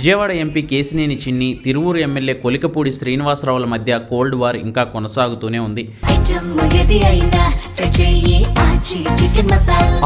Vijayawada MP Kesineni చిన్ని, Tiruvuru MLA Kolikapudi శ్రీనివాసరావుల మధ్య cold war ఇంకా కొనసాగుతూనే ఉంది.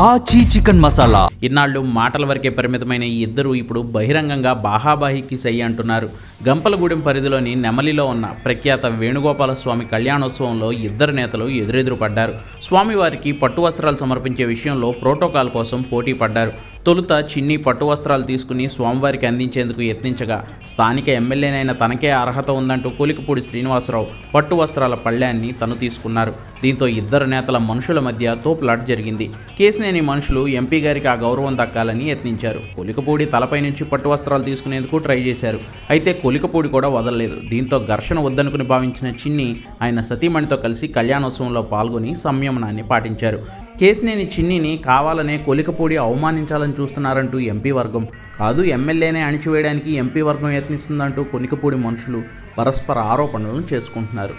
ఆచి చికెన్ మసాలా. ఇన్నాళ్ళు మాటల వరకే పరిమితమైన ఈ ఇద్దరు ఇప్పుడు బహిరంగంగా బాహాబాహికి సై అంటున్నారు. గంపలగూడెం పరిధిలోని నెమలిలో ఉన్న ప్రఖ్యాత వేణుగోపాల స్వామి కళ్యాణోత్సవంలో ఇద్దరు నేతలు ఎదురెదురు పడ్డారు. స్వామివారికి పట్టు వస్త్రాలు సమర్పించే విషయంలో ప్రోటోకాల్ కోసం పోటీ పడ్డారు. తొలుత చిన్ని పట్టు వస్త్రాలు తీసుకుని స్వామివారికి అందించేందుకు యత్నించగా స్థానిక ఎమ్మెల్యేనైన తనకే అర్హత ఉందంటూ కొలికపూడి శ్రీనివాసరావు పట్టు వస్త్రాల పళ్ళ్యాన్ని తను తీసుకున్నారు. దీంతో ఇద్దరు నేతల మనుషుల మధ్య తోపులాట జరిగింది. కేశినేని మనుషులు ఎంపీ గారికి ఆ గౌరవం దక్కాలని యత్నించారు. కొలికపూడి తలపై నుంచి పట్టు వస్త్రాలు తీసుకునేందుకు ట్రై చేశారు. అయితే కొలికపూడి కూడా వదలలేదు. దీంతో ఘర్షణ వద్దనుకుని భావించిన చిన్ని ఆయన సతీమణితో కలిసి కళ్యాణోత్సవంలో పాల్గొని సంయమనాన్ని పాటించారు. కేశినేని చిన్నిని కావాలనే కొలికపూడి అవమానించాలని చూస్తున్నారంటూ ఎంపీ వర్గం, కాదు ఎమ్మెల్యేనే అణిచివేయడానికి ఎంపీ వర్గం యత్నిస్తుందంటూ కొలికపూడి మనుషులు పరస్పర ఆరోపణలను చేసుకుంటున్నారు.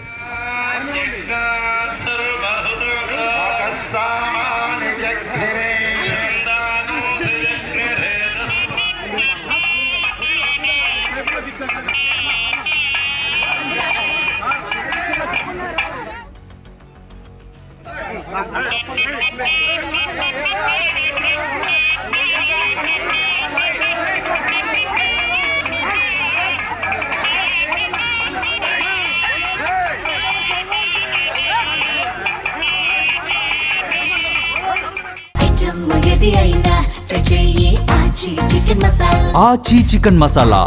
ఆచి చికెన్ మసాలా.